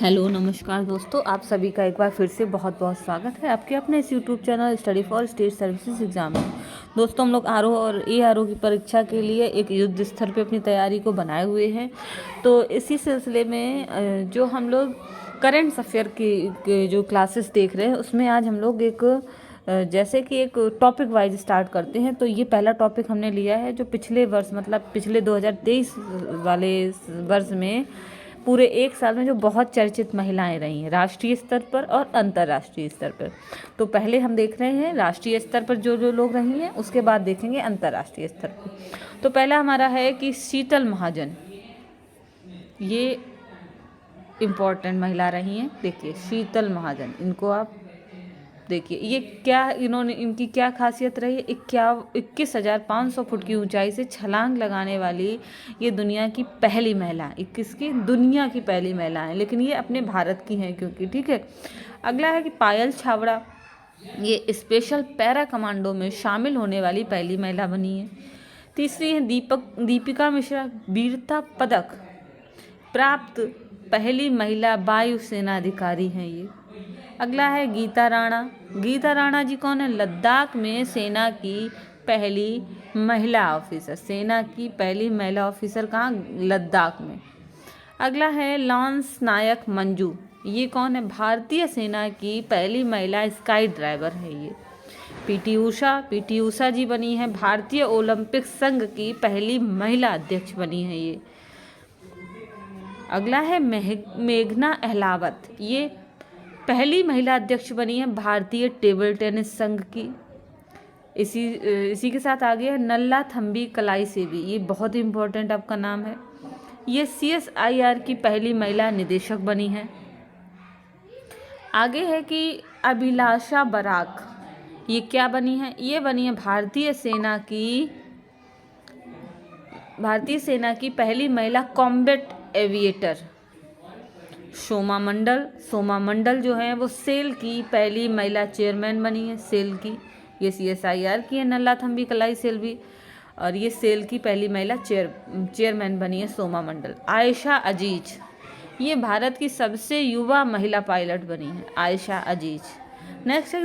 Hello नमस्कार दोस्तों, आप सभी का एक बार फिर से बहुत बहुत स्वागत है आपके अपने इस YouTube channel study for state services exam में। दोस्तों, हम लोग आरओ और ARO की परीक्षा के लिए एक युद्ध स्तर पे अपनी तैयारी को बनाए हुए हैं। तो इसी सिलसिले में जो हम लोग करंट अफेयर की जो क्लासेस देख रहे हैं, उसमें आज हम लोग जैसे कि एक टॉपिक वाइज स्टार्ट करते हैं। तो ये पहला टॉपिक हमने लिया है जो पिछले वर्ष मतलब पिछले 2023 वाले वर्ष में पूरे एक साल में जो बहुत चर्चित महिलाएं रही हैं राष्ट्रीय स्तर पर और अंतर्राष्ट्रीय स्तर पर। तो पहले हम देख रहे हैं राष्ट्रीय स्तर पर जो जो लोग रही हैं, उसके बाद देखेंगे अंतर्राष्ट्रीय स्तर पर। तो पहला हमारा है कि शीतल महाजन, ये इम्पोर्टेंट महिला रही हैं। देखिए शीतल महाजन, इनको आप देखिए ये क्या, इन्होंने इनकी क्या खासियत रही है। 21,500 फुट की ऊंचाई से छलांग लगाने वाली ये दुनिया की पहली महिला, 21 की दुनिया की पहली महिला है, लेकिन ये अपने भारत की हैं क्योंकि, ठीक है। अगला है कि पायल छाबड़ा, ये स्पेशल पैरा कमांडो में शामिल होने वाली पहली महिला बनी है। तीसरी है दीपिका मिश्रा, वीरता पदक प्राप्त पहली महिला वायुसेना अधिकारी हैं ये। अगला है गीता राणा। गीता राणा जी कौन है? लद्दाख में सेना की पहली महिला ऑफिसर, सेना की पहली महिला ऑफिसर कहाँ? लद्दाख में। अगला है लॉन्स नायक मंजू, ये कौन है? भारतीय सेना की पहली महिला स्काई ड्राइवर है ये। पीटी उषा जी बनी है भारतीय ओलंपिक संघ की पहली महिला अध्यक्ष बनी है ये। अगला है मेघना अहलावत, ये पहली महिला अध्यक्ष बनी है भारतीय टेबल टेनिस संघ की। इसी के साथ आगे है नल्ला थम्बी कलाई सेवी, ये बहुत इंपॉर्टेंट आपका नाम है। ये CSIR की पहली महिला निदेशक बनी है। आगे है कि अभिलाषा बराक, ये क्या बनी है? ये बनी है भारतीय सेना की पहली महिला कॉम्बैट एविएटर। सोमा मंडल जो है वो सेल की पहली महिला चेयरमैन बनी है, सेल की। ये CSIR की है नल्ला थम्बी कलाई सेल भी, और ये सेल की पहली महिला चेयरमैन बनी है सोमा मंडल। आयशा अजीज, ये भारत की सबसे युवा महिला पायलट बनी है, आयशा अजीज। नेक्स्ट है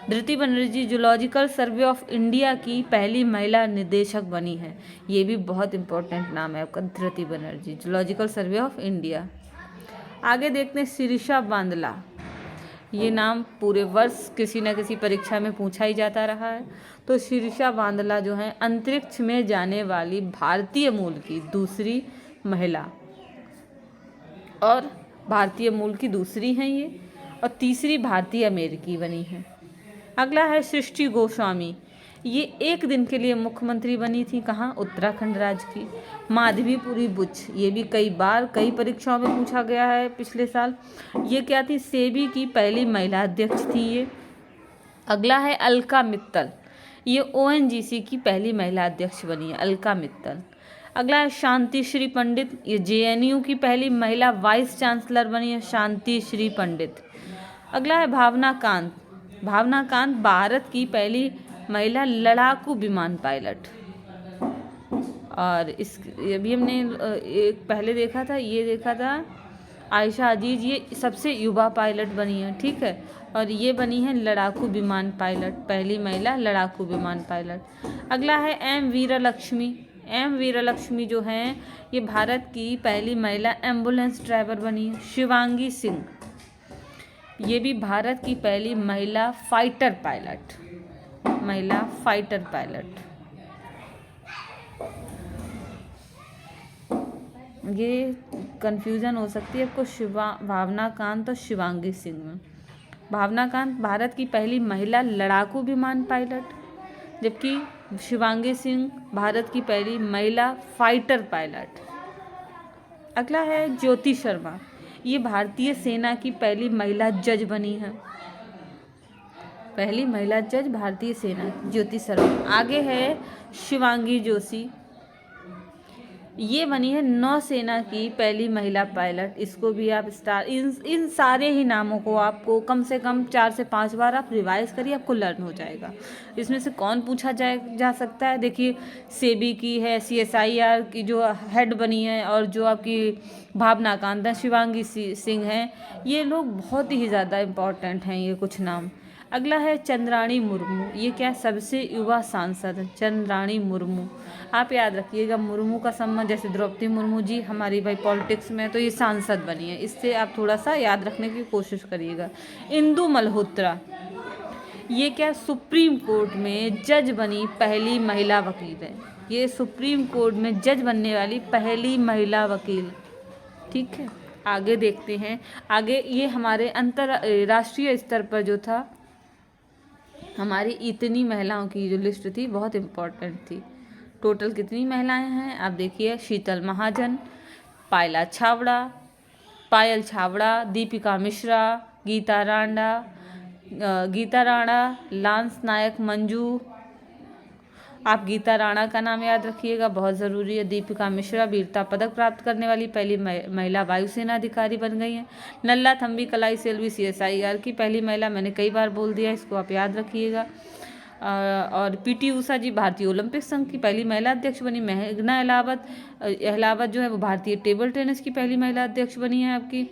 Dhriti Banerjee zoological survey of India की पहली महिला निदेशक बनी है। ये भी बहुत इंपॉर्टेंट नाम है आपका, Dhriti Banerjee, zoological survey of India. आगे देखते हैं शिरीषा बांदला, ये नाम पूरे वर्ष किसी न किसी परीक्षा में पूछा ही जाता रहा है। तो शिरीषा बांदला जो है अंतरिक्ष में जाने वाली भारतीय मूल की दूसरी महिला, और भारतीय मूल की दूसरी हैं ये, और तीसरी भारतीय अमेरिकी बनी है। अगला है सृष्टि गोस्वामी, ये एक दिन के लिए मुख्यमंत्री बनी थी, कहाँ? उत्तराखंड राज्य की। माधवीपुरी बुच, ये भी कई परीक्षाओं में पूछा गया है पिछले साल। ये क्या थी? सेबी की पहली महिला अध्यक्ष थी ये। अगला है अलका मित्तल, ये ONGC की पहली महिला अध्यक्ष बनी है, अलका मित्तल। अगला है शांति श्री पंडित, ये JNU की पहली महिला वाइस चांसलर बनी है, शांति श्री पंडित। अगला है भावना कांत भारत की पहली महिला लड़ाकू विमान पायलट। और ये भी हमने एक पहले देखा था आयशा अजीज, ये सबसे युवा पायलट बनी है, ठीक है। और ये बनी है लड़ाकू विमान पायलट, पहली महिला लड़ाकू विमान पायलट। अगला है M वीरलक्ष्मी जो हैं ये भारत की पहली महिला एम्बुलेंस ड्राइवर बनी है। शिवांगी सिंह, ये भी भारत की पहली महिला फाइटर पायलट। ये कंफ्यूजन हो सकती है आपको भावना कांत और शिवांगी सिंह में। भावना कांत भारत की पहली महिला लड़ाकू विमान पायलट, जबकि शिवांगी सिंह भारत की पहली महिला फाइटर पायलट। अगला है ज्योति शर्मा, ये भारतीय सेना की पहली महिला जज बनी है, पहली महिला जज भारतीय सेना, ज्योति शर्मा। आगे है शिवांगी जोशी, ये बनी है नौसेना की पहली महिला पायलट। इसको भी आप स्टार, इन सारे ही नामों को आपको कम से कम 4 से 5 बार आप रिवाइज करिए, आपको लर्न हो जाएगा। इसमें से कौन पूछा जा सकता है, देखिए सेबी की है, CSIR की जो हेड बनी है, और जो आपकी भावना कांता, शिवांगी सिंह हैं, ये लोग बहुत ही ज़्यादा इम्पोर्टेंट हैं ये कुछ नाम। अगला है चंद्राणी मुर्मू। ये क्या, सबसे युवा सांसद है चंद्राणी मुर्मू। आप याद रखिएगा मुर्मू का संबंध, जैसे द्रौपदी मुर्मू जी हमारी भाई पॉलिटिक्स में, तो ये सांसद बनी है, इससे आप थोड़ा सा याद रखने की कोशिश करिएगा। इंदु मल्होत्रा, ये क्या, सुप्रीम कोर्ट में जज बनी पहली महिला वकील है। ये सुप्रीम कोर्ट में जज बनने वाली पहली महिला वकील। ठीक है, आगे देखते हैं। आगे ये हमारे अंतरराष्ट्रीय स्तर पर जो था, हमारी इतनी महिलाओं की जो लिस्ट थी बहुत इम्पोर्टेंट थी। टोटल कितनी महिलाएं हैं आप देखिए, शीतल महाजन, पायल छाबड़ा, दीपिका मिश्रा, गीता राणा, लांस नायक मंजू। आप गीता राणा का नाम याद रखिएगा, बहुत ज़रूरी है। दीपिका मिश्रा वीरता पदक प्राप्त करने वाली पहली महिला वायुसेना अधिकारी बन गई हैं। नल्ला थम्बी कलाई सेल्वी CSIR की पहली महिला, मैंने कई बार बोल दिया, इसको आप याद रखिएगा। और PT ऊषा जी भारतीय ओलंपिक संघ की पहली महिला अध्यक्ष बनी। मेघना अहलावत जो है वो भारतीय टेबल टेनिस की पहली महिला अध्यक्ष बनी है आपकी।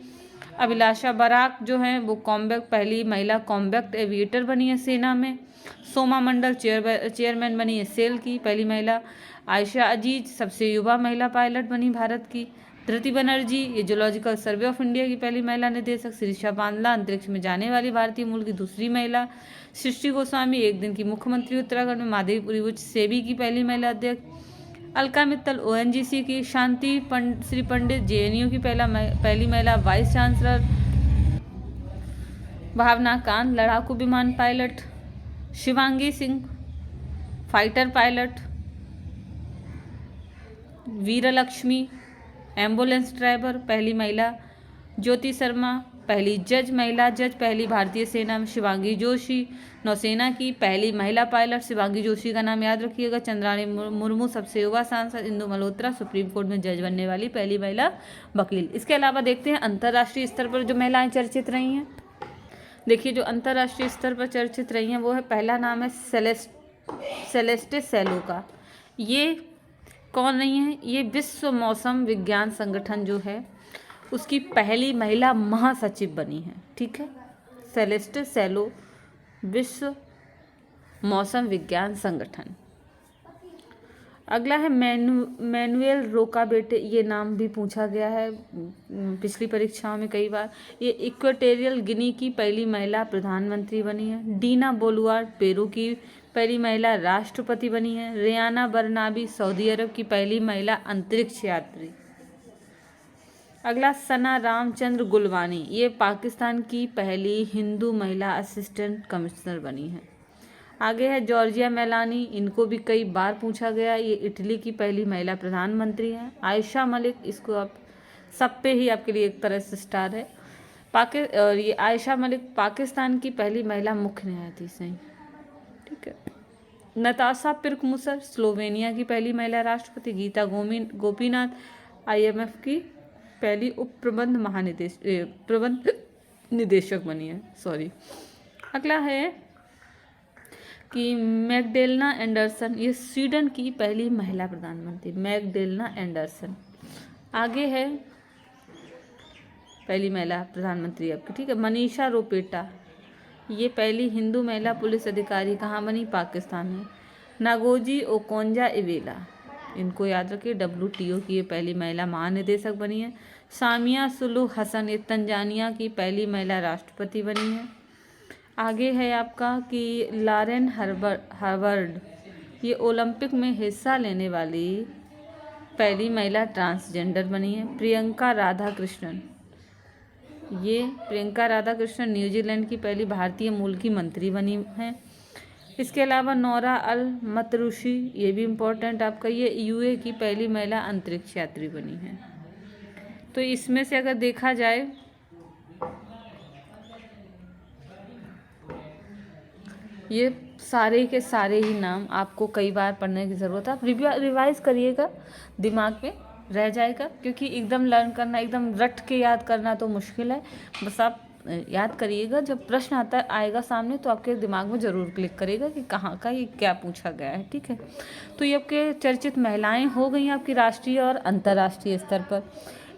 अभिलाषा बराक जो है वो पहली महिला कॉम्बैक्ट एविएटर बनी है सेना में। सोमा मंडल चेयरमैन बनी है सेल की पहली महिला। आयशा अजीज सबसे युवा महिला पायलट बनी भारत की। धृति बनर्जी ये जूलॉजिकल सर्वे ऑफ इंडिया की पहली महिला निदेशक। शिरीषा बांदला अंतरिक्ष में जाने वाली भारतीय मूल की दूसरी महिला। सृष्टि गोस्वामी एक दिन की मुख्यमंत्री उत्तराखंड में। माधवी उच्च सेबी की पहली महिला अध्यक्ष। अलका मित्तल ONGC की। शांति श्री पंडित JNU की पहली महिला वाइस चांसलर। भावना कांत लड़ाकू विमान pilot. Shivangi Singh fighter pilot. Veeralakshmi ambulance driver पहली महिला। ज्योति शर्मा पहली महिला जज पहली भारतीय सेना में। शिवांगी जोशी नौसेना की पहली महिला पायलट। शिवांगी जोशी का नाम याद रखिएगा। चंद्राणी मुर्मू सबसे युवा सांसद। इंदु मल्होत्रा सुप्रीम कोर्ट में जज बनने वाली पहली महिला वकील। इसके अलावा देखते हैं अंतर्राष्ट्रीय स्तर पर जो महिलाएं चर्चित रही हैं। देखिए जो अंतर्राष्ट्रीय स्तर पर चर्चित रही हैं वो है, पहला नाम है सेलेस्टे सेलो का। ये कौन रही है, ये विश्व मौसम विज्ञान संगठन जो है उसकी पहली महिला महासचिव बनी है। ठीक है, सेलेस्टे सेलो विश्व मौसम विज्ञान संगठन। अगला है मैनुएल रोका बेटे, ये नाम भी पूछा गया है पिछली परीक्षाओं में कई बार। ये इक्वेटोरियल गिनी की पहली महिला प्रधानमंत्री बनी है। डीना बोलुआर पेरू की पहली महिला राष्ट्रपति बनी है। रियाना बरनाबी सऊदी अरब की पहली महिला अंतरिक्ष यात्री। अगला सना रामचंद्र गुलवानी, ये पाकिस्तान की पहली हिंदू महिला असिस्टेंट कमिश्नर बनी है। आगे है जॉर्जिया मेलानी, इनको भी कई बार पूछा गया, ये इटली की पहली महिला प्रधानमंत्री हैं। आयशा मलिक, इसको आप सब पे ही आपके लिए एक तरह से स्टार है। और ये आयशा मलिक पाकिस्तान की पहली महिला मुख्य न्यायाधीश हैं। ठीक है, नताशा पिर्क-मुसर स्लोवेनिया की पहली महिला राष्ट्रपति। गीता गोपीनाथ IMF की पहली उप प्रबंध निदेशक बनी है। अगला है कि मैगडेलेना एंडरसन, ये स्वीडन की पहली महिला प्रधानमंत्री मैगडेलेना एंडरसन। आगे है पहली महिला प्रधानमंत्री आपकी। ठीक है, मनीषा रोपेटा, ये पहली हिंदू महिला पुलिस अधिकारी कहाँ बनी, पाकिस्तान में। नागोजी ओकोंजा इवेला, इनको याद रखिए, WTO की ये पहली महिला महानिदेशक बनी है। सामिया सुलूह हसन, ये तंजानिया की पहली महिला राष्ट्रपति बनी है। आगे है आपका कि लॉरेन हार्वर्ड, ये ओलंपिक में हिस्सा लेने वाली पहली महिला ट्रांसजेंडर बनी है। प्रियंका राधाकृष्णन, ये प्रियंका राधाकृष्णन न्यूजीलैंड की पहली भारतीय मूल की मंत्री बनी हैं। इसके अलावा नोरा अल मतरूशी, ये भी इम्पोर्टेंट आपका, ये UAE की पहली महिला अंतरिक्ष यात्री बनी है। तो इसमें से अगर देखा जाए ये सारे के सारे ही नाम आपको कई बार पढ़ने की ज़रूरत है, आप रिवाइज करिएगा दिमाग में, रह जाएगा, क्योंकि एकदम लर्न करना, एकदम रट के याद करना तो मुश्किल है। बस आप याद करिएगा, जब प्रश्न आता आएगा सामने तो आपके दिमाग में ज़रूर क्लिक करेगा कि कहाँ का ये क्या पूछा गया है। ठीक है, तो ये आपके चर्चित महिलाएं हो गई आपकी राष्ट्रीय और अंतर्राष्ट्रीय स्तर पर।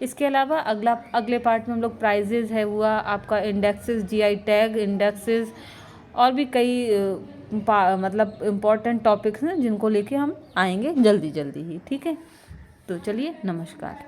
इसके अलावा अगले पार्ट में हम लोग प्राइजेज है हुआ, आपका इंडेक्सेस, जीआई टैग इंडेक्सेस, और भी कई मतलब इम्पॉर्टेंट टॉपिक्स हैं जिनको लेके हम आएंगे जल्दी जल्दी ही। ठीक है, तो चलिए, नमस्कार।